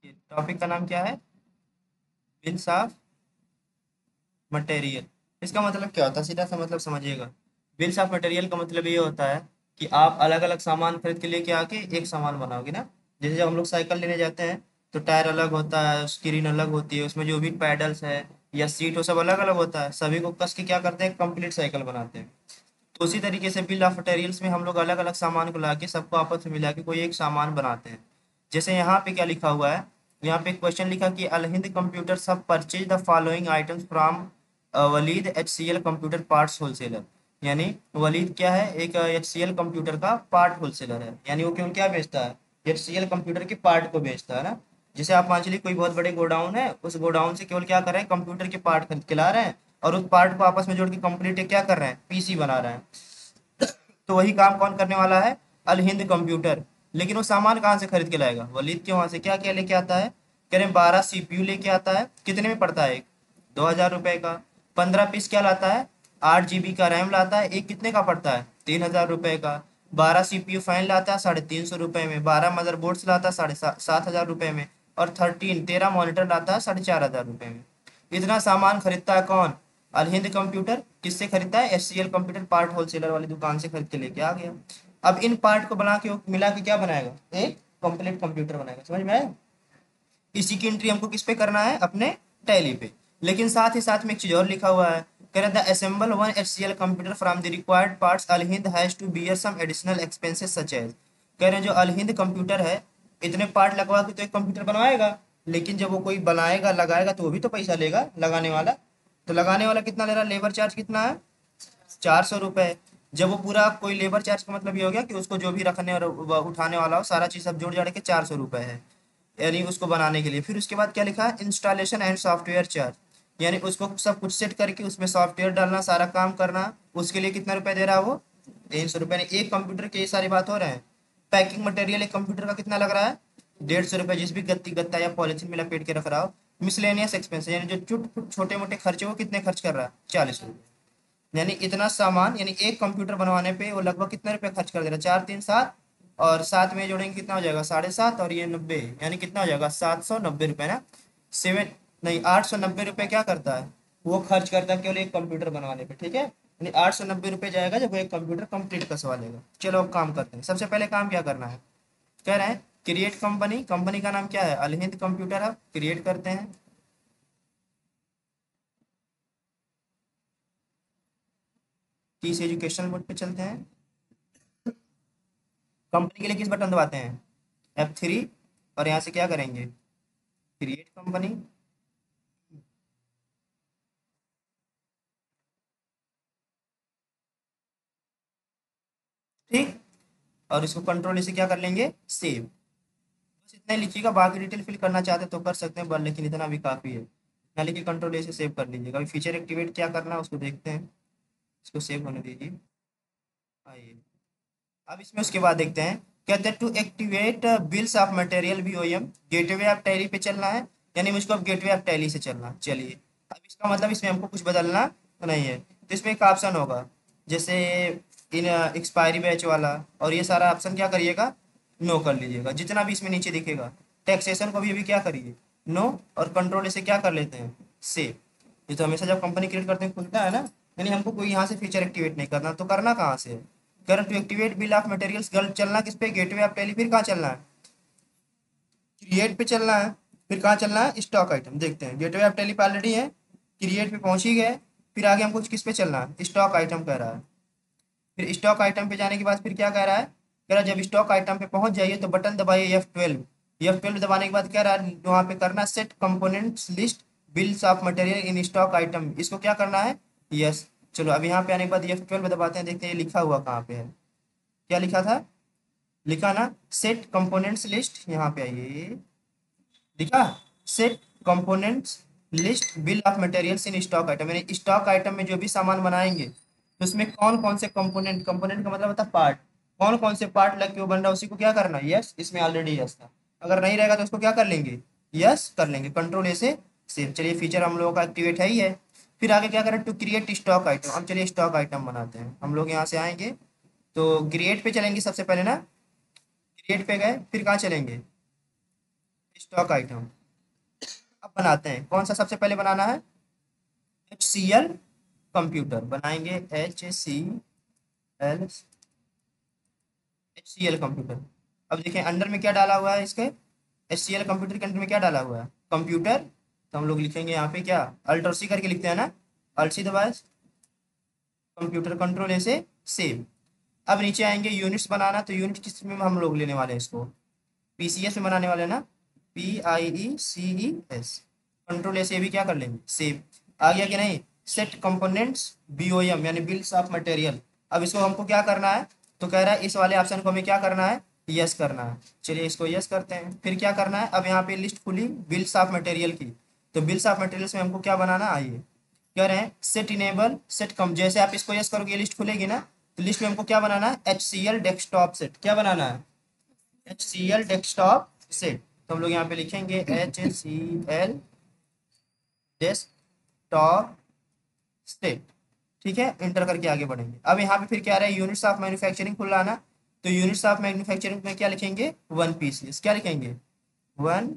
Topic का नाम क्या है? Bills of material. इसका मतलब क्या होता है, सीधा सा मतलब समझिएगा। बिल्स ऑफ मटेरियल का मतलब ये होता है कि आप अलग अलग सामान खरीद के लेके आके एक सामान बनाओगे ना। जैसे जब हम लोग साइकिल लेने जाते हैं तो टायर अलग होता है, स्क्रीन अलग होती है, उसमें जो भी पैडल्स है या सीट वो सब अलग अलग होता है, सभी को कस के क्या करते हैं, कंप्लीट साइकिल बनाते हैं। तो उसी तरीके से बिल ऑफ मटेरियल्स में हम लोग अलग अलग सामान को ला के सबको आपस में मिला के कोई एक सामान बनाते हैं। जैसे यहाँ पे क्या लिखा हुआ है, यहाँ पे क्वेश्चन लिखा कि अल हिंद कंप्यूटर सब purchase the following items from Walid H C L computer parts wholesaler. यानी वलीद क्या है, एक एच सी एल कंप्यूटर का पार्ट होलसेलर है, यानी वो केवल क्या बेचता है, एच सी एल कंप्यूटर के पार्ट को बेचता है ना। जैसे आप मान चलिए कोई बहुत बड़े गोडाउन है, उस गोडाउन से केवल क्या कर रहे हैं, कंप्यूटर के पार्ट खरीद के ला रहे हैं और उस पार्ट को आपस में जोड़ के कंप्लीट क्या कर रहे हैं, पीसी बना रहे हैं। तो वही काम कौन करने वाला है, अल हिंद कंप्यूटर। लेकिन वो सामान कहाँ से खरीद के लाएगा, वलीद के वहां से क्या क्या लेके आता है, कह रहे हैं 12 सीपीयू लेके आता है। कितने में पड़ता है एक, 2,000 रुपए का। 15 पीस क्या लाता है, 8 GB का रैम लाता है, एक कितने का पड़ता है, 3,000 रुपए का। 12 सीपीयू फैन लाता है 350 रुपए में। 12 मदरबोर्ड्स लाता है 7,500 रुपए में। और 13 मॉनिटर लाता है 4,500 रुपए में। इतना सामान खरीदता है कौन, अल हिंद कंप्यूटर। किससे खरीदता है, एचसीएल कंप्यूटर पार्ट होलसेलर वाली दुकान से खरीद के लेके आ गया। अब इन पार्ट को बना के वो मिला के क्या बनाएगा, एक कंप्लीट कंप्यूटर बनाएगा। समझ में आया? इसी की एंट्री हमको किस पे करना है, अपने टैली पे। लेकिन साथ ही साथ में एक चीज और लिखा हुआ है, कह रहा था assemble one HCL computer from the required parts Al Hind has to bear some additional expenses such as. कह रहे हैं जो अल हिंद कंप्यूटर है, इतने पार्ट लगवा के तो एक कंप्यूटर बनवाएगा, लेकिन जब वो कोई बनाएगा लगाएगा तो वो भी तो पैसा लेगा लगाने वाला। तो लगाने वाला कितना ले रहा है, लेबर चार्ज कितना है, 400 रुपए। जब वो पूरा कोई लेबर चार्ज का मतलब ये हो गया कि उसको जो भी रखने और उठाने वाला हो सारा चीज सब जोड़ जाड़ के 400 रुपए है, यानी उसको बनाने के लिए। फिर उसके बाद क्या लिखा है, इंस्टॉलेशन एंड सॉफ्टवेयर चार्ज, यानी उसको सब कुछ सेट करके उसमें सॉफ्टवेयर डालना, सारा काम करना, उसके लिए कितना रुपए दे रहा है वो, 300 रुपए। एक कंप्यूटर की ये सारी बात हो रहे हैं। पैकिंग मटेरियल एक कंप्यूटर का कितना लग रहा है, 150 रुपए, जिस भी गत्ती गत्ता या पॉलिथीन में लपेट के रख रहा हो। मिसलेनियस एक्सपेंस यानी जो चुट छोटे मोटे खर्चे वो कितने खर्च कर रहा है, 40 रुपए। यानी इतना सामान, यानी एक कंप्यूटर बनवाने पे वो लगभग कितने रुपए खर्च कर दे रहा है, 4 3 7, और साथ में जोड़ेंगे कितना हो जाएगा, 7.5, और ये 90, यानी कितना हो जाएगा, 790 रुपए ना। सेवन, नहीं, 890 रुपए क्या करता है, वो खर्च करता है केवल एक कंप्यूटर बनवाने पे। ठीक है, यानी 890 रुपए जाएगा जब वो एक कंप्यूटर कंप्लीट कसवा लेगा। चलो अब काम करते हैं। सबसे पहले काम क्या करना है, कह रहे हैं क्रिएट कंपनी। कंपनी का नाम क्या है, अल हिंद कंप्यूटर। अब क्रिएट करते हैं। तीस एजुकेशन बोर्ड पे चलते हैं। कंपनी के लिए किस बटन दबाते हैं, F3। और यहाँ से क्या करेंगे, क्रिएट कंपनी। ठीक, और इसको कंट्रोल इसे क्या कर लेंगे, सेव। बस इतना ही लिखिएगा, बाकी डिटेल फिल करना चाहते तो कर सकते हैं, बस लेकिन इतना भी काफी है। इतना लिखिए, कंट्रोल इसे सेव कर लीजिएगा। अभी फीचर एक्टिवेट क्या करना है उसको देखते हैं। इसको सेव होने दीजिए। आइए, अब इसमें उसके बाद देखते हैं। कहते हैं to activate bills of material VOM, gateway of Tally पे चलना है, यानी मुझको अब गेटवे ऑफ टैली से चलना। चलिए, अब इसका मतलब इसमें हमको कुछ बदलना नहीं है। तो इसमें एक ऑप्शन होगा, जैसे इन एक्सपायरी बैच वाला, और ये सारा ऑप्शन क्या करिएगा, नो कर लीजिएगा। जितना भी इसमें नीचे दिखेगा, टैक्सेशन को भी अभी क्या करिए, नो। और कंट्रोल इसे क्या कर लेते हैं, सेव। ये तो हमेशा जब कंपनी क्रिएट करते हैं खुलता है ना, यानी हमको कोई यहाँ से फीचर एक्टिवेट नहीं करना, तो करना कहाँ से है, कर to activate bill of materials गर्ल चलना किस पे, गेटवे ऑफ टैली। फिर कहाँ चलना है, क्रिएट पे चलना है। फिर कहाँ चलना है, स्टॉक आइटम। देखते हैं, गेटवे ऑफ टैली पे ऑलरेडी है, क्रिएट पे पहुंच ही गए। फिर आगे हमको किस पे चलना है, स्टॉक आइटम कह रहा है। फिर स्टॉक आइटम पे जाने के बाद फिर क्या कह रहा है, कह रहा है जब स्टॉक आइटम पे पहुंच जाइए तो बटन दबाइए F12। F12 दबाने के बाद कह रहा है वहाँ पे करना set components list bills of material in stock item, इसको क्या करना है, यस। चलो अब यहाँ पे आने के बाद F12 दबाते हैं, देखते हैं ये लिखा हुआ कहाँ पे है। क्या लिखा था, लिखा ना सेट कंपोनेंट्स लिस्ट, यहाँ पे आइए, लिखा set components list bill of materials in stock item, यानी स्टॉक आइटम में जो भी सामान बनाएंगे तो उसमें कौन कौन से कंपोनेंट, कंपोनेंट का मतलब होता है पार्ट, कौन कौन से पार्ट लग के वो बन रहा है उसी को क्या करना है, यस। इसमें ऑलरेडी यस था, अगर नहीं रहेगा तो उसको क्या कर लेंगे, यस कर लेंगे, कंट्रोल ए से सेव। चलिए फीचर हम लोगों का एक्टिवेट है ही है। फिर आगे क्या करें, टू क्रिएट स्टॉक आइटम। अब चलिए स्टॉक आइटम बनाते हैं। हम लोग यहाँ से आएंगे तो क्रिएट पे चलेंगे सबसे पहले ना, क्रिएट पे गए, फिर कहाँ चलेंगे, स्टॉक आइटम। अब बनाते हैं, कौन सा सबसे पहले बनाना है? HCL कंप्यूटर बनाएंगे, HCL कंप्यूटर। अब देखें अंडर में क्या डाला हुआ है इसके, HCL कंप्यूटर के अंडर में क्या डाला हुआ है? कंप्यूटर। तो हम लोग लिखेंगे यहाँ पे क्या, अल्ट और सी करके लिखते हैं ना, अल्ट सी दबाए, कंप्यूटर कंट्रोल ऐसे सेव। अब नीचे आएंगे यूनिट्स बनाना, तो यूनिट किस में हम लोग लेने वाले हैं इसको, PCS में बनाने वाले हैं ना, PIECES। कंट्रोल ऐसे भी क्या कर लेंगे, सेव। आ गया कि नहीं? सेट कंपोनेंट्स BOM यानी बिल्स ऑफ मटेरियल। अब इसको हमको क्या करना है, तो कह रहा है इस वाले ऑप्शन को हमें क्या करना है, यस करना है। चलिए इसको यस करते हैं। फिर क्या करना है, अब यहाँ पे लिस्ट खुली बिल्स ऑफ मटेरियल की। तो बिल्स ऑफ मटेरियल्स में हमको क्या बनाना, आइए कह रहे हैं सेट इनेबल सेट कम, जैसे आप इसको यस करोगे ये लिस्ट खुलेगी ना, तो लिस्ट में हमको क्या बनाना है, HCL डेस्कटॉप सेट। क्या बनाना है, HCL डेस्कटॉप सेट। तो हम लोग यहाँ पे लिखेंगे HCL डेस्कटॉप सेट। ठीक है, इंटर करके आगे बढ़ेंगे। अब यहाँ पे फिर क्या रहा है, यूनिट्स ऑफ मैन्युफैक्चरिंग खुल रहा ना, तो यूनिट्स ऑफ मैन्युफैक्चरिंग में क्या लिखेंगे, 1 PCS। क्या लिखेंगे, 1,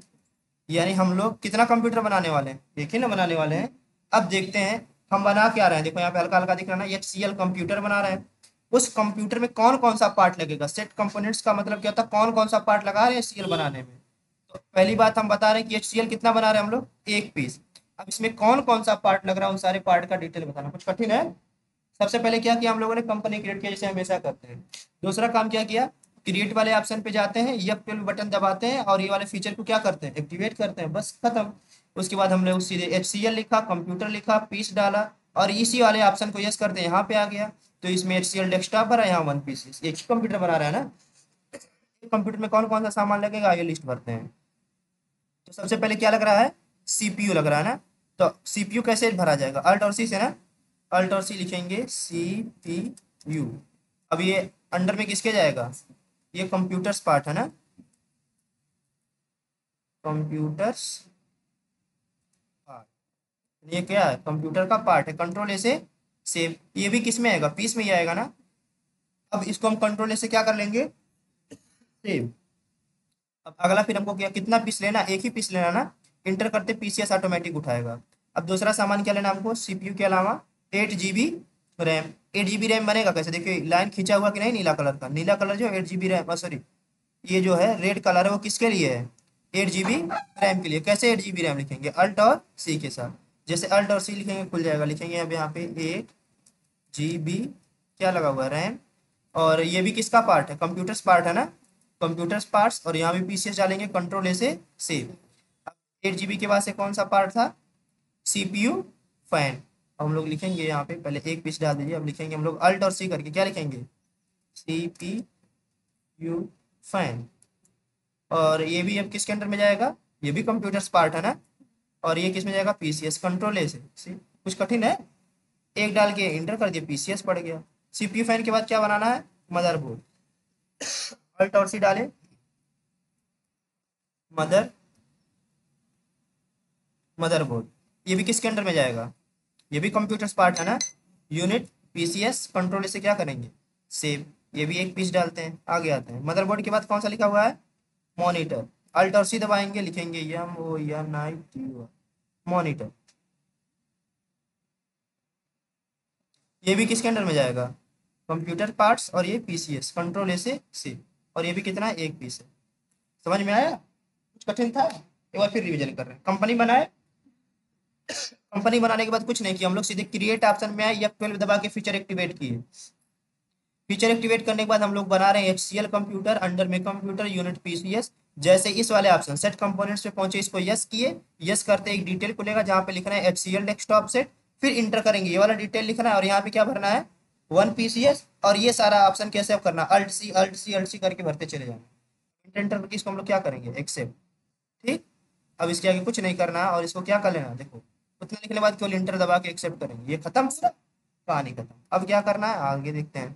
यानी हम लोग कितना कंप्यूटर बनाने वाले हैं, देखिए ना बनाने वाले हैं। अब देखते हैं हम बना क्या रहे हैं, देखो यहाँ पे हल्का हल्का दिख रहा है ना, HCL कंप्यूटर बना रहे हैं। उस कंप्यूटर में कौन कौन सा पार्ट लगेगा, सेट कंपोनेंट्स का मतलब क्या होता है, कौन कौन सा पार्ट लगा रहे हैं HCL बनाने में। तो पहली बात हम बता रहे हैं कि HCL कितना बना रहे हैं हम लोग, 1 पीस। अब इसमें कौन कौन सा पार्ट लग रहा है, उन सारे पार्ट का डिटेल बताना कुछ कठिन है। सबसे पहले क्या किया हम लोगों ने, कंपनी क्रिएट किया, जैसे हमेशा करते हैं। दूसरा काम क्या किया, क्रिएट वाले ऑप्शन पे जाते हैं, F12 बटन दबाते हैं और ये वाले फीचर को क्या करते हैं, एक्टिवेट करते हैं, बस खत्म। उसके बाद हमने उस सीधे HCL लिखा, कंप्यूटर लिखा, पीस डाला, और इसी वाले ऑप्शन को यस करते हैं, यहाँ पे आ गया। तो इसमें HCL डेस्कटॉप पर है, यहाँ 1 पीस, एक ही कंप्यूटर बना रहा है ना। कंप्यूटर में कौन कौन सा सामान लगेगा, ये लिस्ट भरते हैं। तो सबसे पहले क्या लग रहा है, CPU लग रहा है ना। तो CPU कैसे भरा जाएगा, अल्ट और सी से ना, अल्ट और सी लिखेंगे, CPU। अब ये अंडर में किसके जाएगा, ये कंप्यूटर्स पार्ट है ना, कंप्यूटर्स पार्ट, ये क्या है, कंप्यूटर का पार्ट है। कंट्रोल ए से सेव, ये भी किस में आएगा, पीस में ही आएगा ना। अब इसको हम कंट्रोल ए से क्या कर लेंगे, सेव। अब अगला फिर हमको क्या, कितना पीस लेना, एक ही पीस लेना ना, इंटर करते PCS ऑटोमेटिक उठाएगा। अब दूसरा सामान क्या लेना हमको, CPU के अलावा 8 GB रैम। 8 GB रैम बनेगा कैसे, देखिए लाइन खींचा हुआ कि नहीं, नीला कलर का, नीला कलर जो 8 GB रैम, सॉरी ये जो है रेड कलर है वो किसके लिए है, 8 GB रैम के लिए। कैसे 8 GB रैम लिखेंगे, अल्ट और सी के साथ। जैसे अल्ट और सी लिखेंगे खुल जाएगा, लिखेंगे अब यहाँ पे 8 GB क्या लगा हुआ है, रैम। और ये भी किसका पार्ट है, कंप्यूटर्स पार्ट है ना, कंप्यूटर्स पार्ट्स। और यहाँ भी PCS डालेंगे, कंट्रोल ए से सेव। 8 GB के बाद से कौन सा पार्ट था, CPU फैन। अब हम लोग लिखेंगे यहाँ पे, पहले एक पीस डाल दीजिए, अब लिखेंगे हम लोग अल्ट और सी करके, क्या लिखेंगे, CPU फैन। और ये भी अब किसके अंडर में जाएगा, ये भी कंप्यूटर्स पार्ट है ना। और ये किस में जाएगा, PCS, कंट्रोल ए से कुछ कठिन है, एक डाल के इंटर कर दिया, PCS पड़ गया। CPU फैन के बाद क्या बनाना है, मदरबोर्ड। अल्ट और सी डाले, मदर मदरबोर्ड, ये भी किसके अंडर में जाएगा, ये भी कंप्यूटर्स पार्ट है ना। यूनिट PCS, कंट्रोल से क्या करेंगे, सेव। ये भी एक पीस डालते हैं, आगे आते हैं। मदरबोर्ड के बाद कौन सा लिखा हुआ है, मॉनिटर। अल्ट और सी दबाएंगे, लिखेंगे MONITOR, मॉनिटर। ये भी किसके अंडर में जाएगा, कंप्यूटर पार्ट्स, और ये PCS, कंट्रोल ए से सेव। और ये भी कितना है, एक पीस है। समझ में आया, कुछ कठिन था, एक बार फिर रिवीजन कर रहे हैं। कंपनी बनाए, कंपनी बनाने के बाद कुछ नहीं किया हम लोग, सीधे क्रिएट ऑप्शन में आए, F12 दबा के फीचर एक्टिवेट किए। फीचर एक्टिवेट करने के बाद हम लोग बना रहे हैं HCL कंप्यूटर, अंडर में कंप्यूटर यूनिट PCS। जैसे इस वाले ऑप्शन सेट कंपोनेंट्स पे पहुंचे, इसको यस किए, यस करते एक डिटेल खुलेगा जहाँ पे लिखना है HCL डेस्कटॉप सेट। फिर इंटर करेंगे, ये वाला डिटेल लिखना है, और यहाँ पे क्या भरना है, 1 PCS। और ये सारा ऑप्शन कैसे करना, अल्ट सी करके भरते चले जाना। इंटर इंटर करके इसको हम लोग क्या करेंगे, एक्सेप्ट। ठीक, अब इसके आगे कुछ नहीं करना है, और इसको क्या कर लेना, देखो उतना लिखने के बाद केवल इंटर दबा के एक्सेप्ट करेंगे, ये खत्म पूरा, कहानी खत्म। अब क्या करना है, आगे देखते हैं।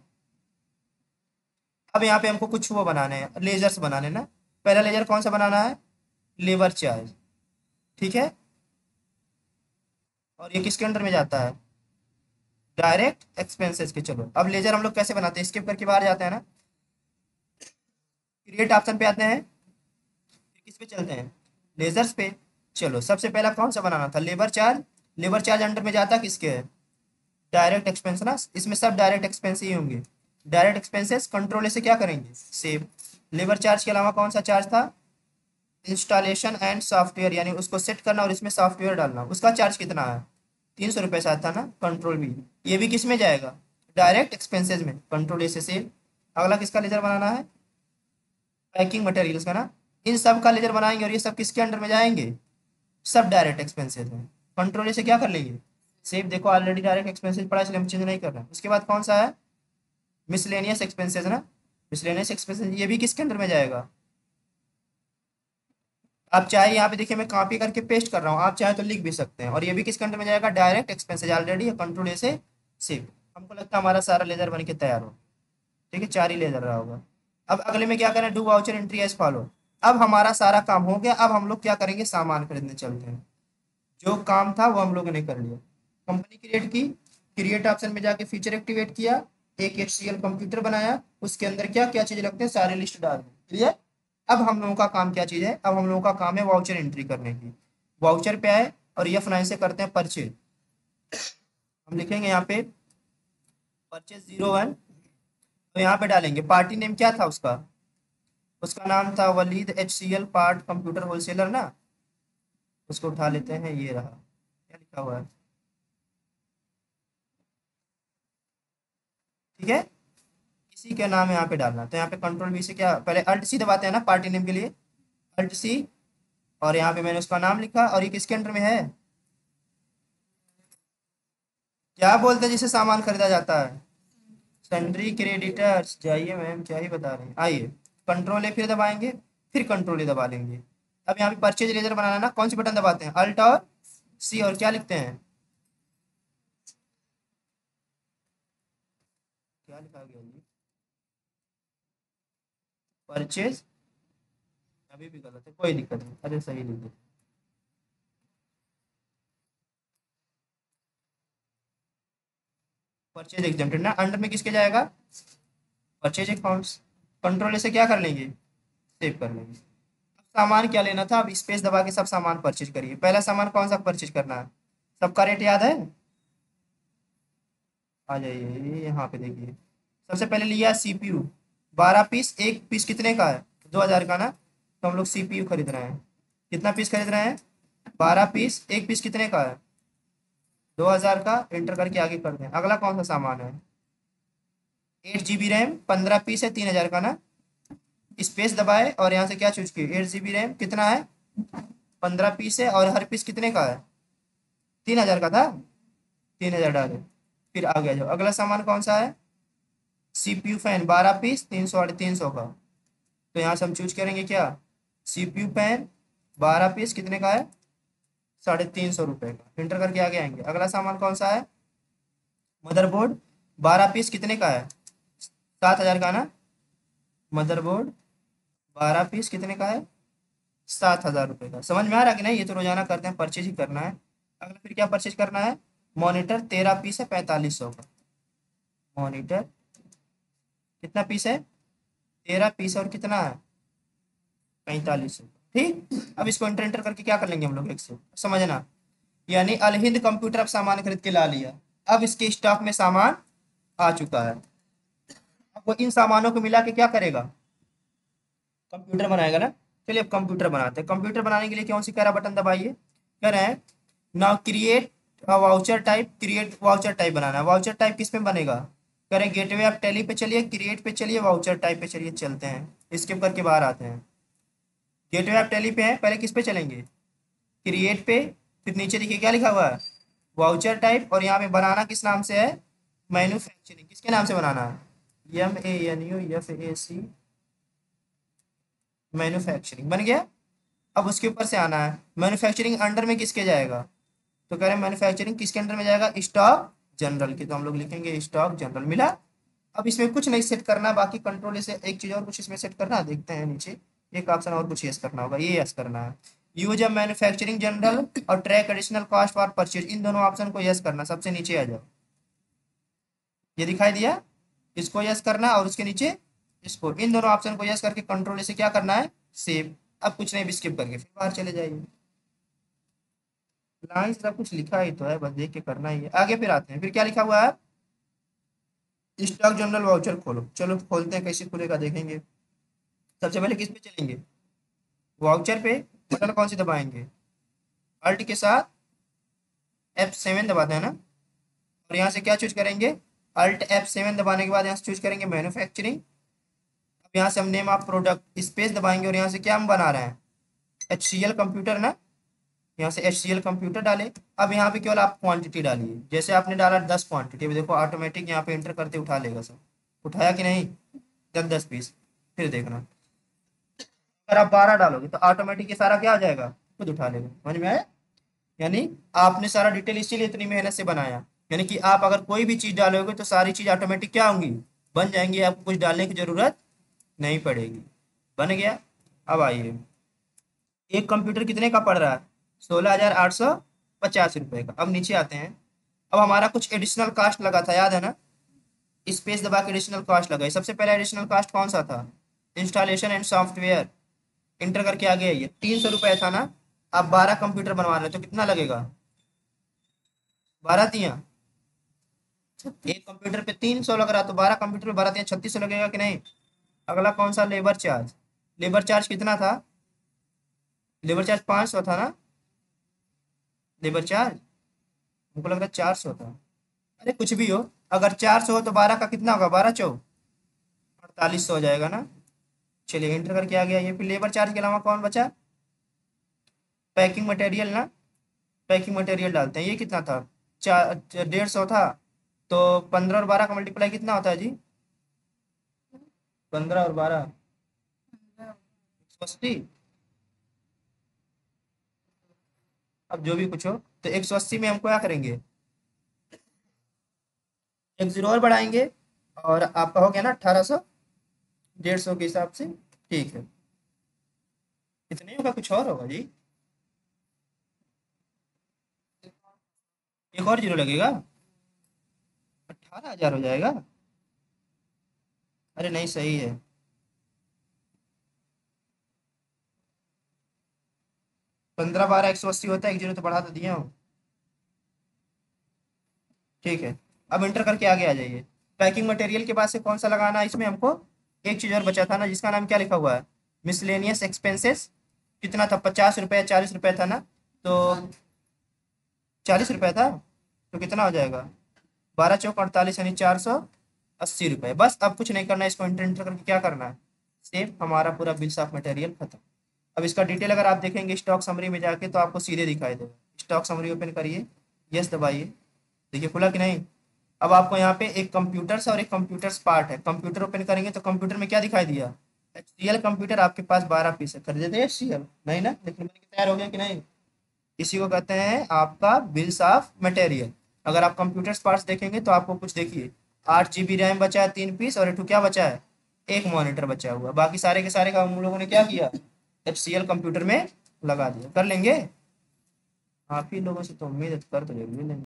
अब यहाँ पे हमको कुछ वो बनाने हैं, लेजर्स बनाने ना। पहला लेजर कौन सा बनाना है, लेबर चार्ज। ठीक है, और ये किसके अंडर में जाता है, डायरेक्ट एक्सपेंसेस के। चलो अब लेजर हम लोग कैसे बनाते हैं, स्किप करके बाहर जाते हैं ना, क्रिएट ऑप्शन पे आते हैं, फिर किस पे चलते हैं, लेजर्स पे। चलो सबसे पहला कौन सा बनाना था, labour charge. Labour charge under में जाता किसके है, डायरेक्ट एक्सपेंस ना, इसमें सब डायरेक्ट एक्सपेंस ही होंगे। डायरेक्ट एक्सपेंसेस कंट्रोल से क्या करेंगे, सेव। लेबर चार्ज के अलावा कौन सा चार्ज था, इंस्टॉलेशन एंड सॉफ्टवेयर, यानी उसको सेट करना और इसमें सॉफ्टवेयर डालना, उसका चार्ज कितना है, 300 रुपये साथ था ना, कंट्रोल भी। ये भी किस में जाएगा, डायरेक्ट एक्सपेंसेस में, कंट्रोल ए से सेव। अगला किसका लेजर बनाना है, पैकिंग मटेरियल्स का ना, इन सब का लेजर बनाएंगे और ये सब किसके अंडर में जाएंगे, सब डायरेक्ट एक्सपेंसेस में, कंट्रोल ए से क्या कर लेंगे, सेव। देखो ऑलरेडी डायरेक्ट एक्सपेंसेस पड़ा इसलिए हम चेंज नहीं कर रहे हैं। उसके बाद कौन सा है, मिसलेनियस एक्सपेंसेस ना, मिसलेनियस एक्सपेंसेस ये भी किसके अंडर में जाएगा। आप चाहे यहाँ पे देखिए मैं कॉपी करके पेस्ट कर रहा हूँ, आप चाहे तो लिख भी सकते हैं। और ये भी किस कंट्री में जाएगा, डायरेक्ट एक्सपेंसेस, ऑलरेडी कंट्रोल ए से सेव। हमको लगता है हमारा सारा लेजर बन के तैयार हो, ठीक है, 4 ही लेजर रहा होगा। अब अगले में क्या करें, do voucher entry as follow. अब हमारा सारा काम हो गया, अब हम लोग क्या करेंगे, सामान खरीदने चलते हैं। जो काम था वो हम लोगों ने कर लिया, कंपनी क्रिएट की, क्रिएट ऑप्शन में जाके फीचर एक्टिवेट किया, एक HCL कंप्यूटर बनाया, उसके अंदर क्या क्या चीजें लगते हैं सारे लिस्ट डाल दी, क्लियर। अब हम लोगों का काम क्या चीज है, अब हम लोगों का काम है वाउचर एंट्री करने की। वाउचर पे आए और ये फाइनेंस से करते हैं परचेज। हम लिखेंगे यहाँ पे परचेज 01, तो यहाँ पे डालेंगे पार्टी नेम क्या था उसका, उसका नाम था Walid HCL part computer wholesaler ना। उसको उठा लेते हैं, ये रहा, क्या लिखा हुआ है, ठीक है। इसी का नाम यहाँ पे डालना, तो यहाँ पे कंट्रोल बी से क्या, पहले अल्ट सी दबाते हैं ना पार्टी नेम के लिए, अल्ट सी। और यहाँ पे मैंने उसका नाम लिखा, और ये किसके अंडर में है, क्या बोलते हैं जिसे सामान खरीदा जाता है, सन्ड्री क्रेडिटर्स। जाइए मैम क्या ही बता रहे हैं, आइए कंट्रोल ए फिर दबाएंगे, फिर कंट्रोल ए दबा लेंगे। अब यहाँ पे परचेज रेजर बनाना ना, कौन सी बटन दबाते हैं, अल्ट और सी, और क्या लिखते हैं, क्या लिखा गया जी, परचेज, अभी भी गलत है, कोई दिक्कत नहीं, अरे सही लिख दो। परचेज एग्जेम्प्टेड ना, अंडर में किसके जाएगा, परचेज अकाउंट्स। कंट्रोल से क्या कर लेंगे, सेव कर लेंगे। अब सामान क्या लेना था, अब स्पेस दबा के सब सामान परचेज करिए। पहला सामान कौन सा परचेज करना है, सबका रेट याद है, आ जाइए यहाँ पे देखिए। सबसे पहले लिया CPU 12 पीस, एक पीस कितने का है, 2000 का ना, तो हम लोग CPU खरीद रहे हैं, कितना पीस खरीद रहे हैं, 12 पीस, एक पीस कितने का है, 2000 का, एंटर करके आगे कर दें। अगला कौन सा सामान है, 8 GB रैम, 15 पीस है, 3000 का ना, स्पेस दबाए और यहाँ से क्या चूज किए, 8 GB रैम कितना है, 15 पीस है, और हर पीस कितने का है, 3000 का था, 3000 डाले, फिर आ गया। जो अगला सामान कौन सा है, CPU फैन 12 पीस, 300 का, तो यहाँ से हम चूज करेंगे क्या, CPU फैन 12 पीस कितने का है, 350 रुपये का, इंटर करके आगे आएंगे। अगला सामान कौन सा है, मदरबोर्ड 12 पीस कितने का है, 7000 का ना, मदरबोर्ड 12 पीस कितने का है, 7000 रुपये का। समझ में आ रहा कि नहीं, ये तो रोजाना करते हैं, परचेज ही करना है। अगला फिर क्या परचेज करना है, मॉनिटर 13 पीस है, 4500 का, मॉनिटर कितना पीस है, 13 पीस, और कितना है, 4500, ठीक। अब इसको इंटर इंटर करके क्या कर लेंगे हम लोग, एक से समझना, यानी अलहिंद कंप्यूटर अब सामान खरीद के ला लिया, अब इसके स्टॉक में सामान आ चुका है। अब वो इन सामानों को मिला के क्या करेगा, कंप्यूटर बनाएगा ना। चलिए अब कंप्यूटर बनाते हैं। कंप्यूटर बनाने के लिए कौन सी करा बटन दबाइए, कह रहे हैं now create voucher type, create voucher type बनाना है। वाउचर टाइप किस में बनेगा, कह रहे हैं गेटवे ऑफ टैली पे चलिए, क्रिएट पे चलिए, वाउचर टाइप पे चलिए, चलते हैं, स्किप करके बाहर आते हैं। गेटवे ऑफ टैली पे है, पहले किस पे चलेंगे, क्रिएट पे, फिर नीचे देखिए क्या लिखा हुआ है, वाउचर टाइप, और यहाँ पे बनाना किस नाम से है, मैन्युफैक्चरिंग, किसके नाम से बनाना है, MANUFAC, मैन्युफैक्चरिंग बन गया। अब उसके ऊपर से आना है, मैन्युफैक्चरिंग अंडर में किसके जाएगा, तो कह रहे हैं मैन्युफैक्चरिंग किसके अंडर में जाएगा, स्टॉक जनरल की, तो हम लोग लिखेंगे स्टॉक जनरल, मिला। अब इसमें कुछ नहीं सेट करना, बाकी कंट्रोल से एक चीज और कुछ इसमें सेट करना है, देखते हैं नीचे एक ऑप्शन और कुछ यस करना होगा, ये यस करना है, यूज ऑफ मैन्युफैक्चरिंग जनरल और track additional cost for purchase, इन दोनों ऑप्शन को यस करना, सबसे नीचे आ जाओ, ये दिखाई दिया, इसको यस करना, और उसके नीचे इसको, इन दोनों ऑप्शन को यस करके कंट्रोल से क्या करना है, सेव। अब कुछ नहीं, स्किप करके फिर बाहर चले जाइए। लाइन सब कुछ लिखा ही तो है, बस देख के करना ही है। आगे फिर आते हैं, फिर क्या लिखा हुआ है, स्टॉक जनरल वाउचर खोलो। चलो खोलते हैं, कैसे खुलेगा देखेंगे। सबसे पहले किस पे चलेंगे, वाउचर पे। बटन कौन सी दबाएंगे, अल्ट के साथ F7 दबाते हैं ना। और यहाँ से क्या चूज करेंगे, अल्ट F7 दबाने के बाद यहाँ से चूज करेंगे मैन्युफैक्चरिंग। अब यहाँ से हम नेम ऑफ प्रोडक्ट स्पेस दबाएंगे, और यहाँ से क्या हम बना रहे हैं, HCL कंप्यूटर ना। यहाँ से HCL कंप्यूटर डाले। अब यहाँ पे केवल आप क्वांटिटी डालिए, जैसे आपने डाला 10 क्वांटिटी, अभी देखो ऑटोमेटिक यहाँ पे एंटर करते उठा लेगा सब। उठाया कि नहीं, 10 10 पीस। फिर देखना, अगर आप 12 डालोगे तो ऑटोमेटिक ये सारा क्या हो जाएगा, खुद उठा लेगा। समझ में आया। यानी आपने सारा डिटेल इसीलिए इतनी मेहनत से बनाया, यानी कि आप अगर कोई भी चीज डालोगे तो सारी चीज ऑटोमेटिक क्या होंगी, बन जाएंगी, आपको कुछ डालने की जरूरत नहीं पड़ेगी। बन गया। अब आइए, एक कंप्यूटर कितने का पड़ रहा है, 16,850 रुपये का। अब नीचे आते हैं। अब हमारा कुछ एडिशनल कास्ट लगा था, याद है ना, स्पेस दबा के एडिशनल कास्ट लगाई। सबसे पहला एडिशनल कास्ट कौन सा था, इंस्टॉलेशन एंड सॉफ्टवेयर। इंटर करके आ गया, ये 300 रुपये था ना। आप 12 कंप्यूटर बनवा रहे हो तो कितना लगेगा, 12 तियाँ, एक कंप्यूटर पे 300 लग रहा, तो 12 कंप्यूटर पे 12 तियाँ 3600 लगेगा कि नहीं। अगला कौन सा, लेबर चार्ज। लेबर चार्ज कितना था, लेबर चार्ज 500 था ना, लेबर चार्ज हमको लग रहा है 400 था। अरे कुछ भी हो, अगर 400 हो तो 12 का कितना होगा, 12 चौ 4800 हो जाएगा ना। चलिए इंटर करके आ गया ये। फिर लेबर चार्ज के अलावा कौन बचा, पैकिंग मटेरियल ना। पैकिंग मटेरियल डालते हैं, ये कितना था, 150 था। तो 15 और 12 का मल्टीप्लाई कितना होता है जी, 15 और 12, 180। अब जो भी कुछ हो, तो 180 में हमको क्या करेंगे, एक जीरो और बढ़ाएंगे, और आपका हो गया ना 1800, 150 के हिसाब से। ठीक है, इतना ही होगा, कुछ और होगा जी, एक और जीरो लगेगा, 18,000 हो जाएगा। अरे नहीं, सही है। 15 12 180 होता है, एक जीरो तो बढ़ा तो दिया हूँ। ठीक है, अब इंटर करके आगे आ जाइए। पैकिंग मटेरियल के बाद से कौन सा लगाना है इसमें हमको, एक चीज और बचा था ना, जिसका नाम क्या लिखा हुआ है, मिसलेनियस एक्सपेंसेस। कितना था, 50 रुपये 40 रुपये था ना। तो 40 रुपये था, तो कितना हो जाएगा, 12 चौक 48, यानी 480 रुपये। बस अब कुछ नहीं करना है, इसको इंटर इंटर करके क्या करना है, सेव। हमारा पूरा बिल्स ऑफ मटेरियल खत्म। अब इसका डिटेल अगर आप देखेंगे स्टॉक समरी में जाके, तो आपको सीधे दिखाई देगा। स्टॉक समरी ओपन करिए, यस दबाइए, देखिए खुला कि नहीं। अब आपको यहाँ पे एक कंप्यूटर्स और एक कंप्यूटर्स पार्ट है। कंप्यूटर ओपन करेंगे तो कंप्यूटर में क्या दिखाई दिया, HCL कंप्यूटर आपके पास 12 पीस है। खरीदे थे HCL नहीं ना, देखने में तैयार हो गया कि नहीं। इसी को कहते हैं आपका बिल्स ऑफ मटेरियल। अगर आप कंप्यूटर्स पार्ट्स देखेंगे तो आपको कुछ देखिए, 8 GB रैम बचा है 3 पीस, और एक क्या बचा है, एक मॉनिटर बचा हुआ। बाकी सारे के सारे का हम लोगों ने क्या किया, HCL कंप्यूटर में लगा दिया। कर लेंगे, आप ही लोगों से तो उम्मीद कर तो जरूर लेंगे।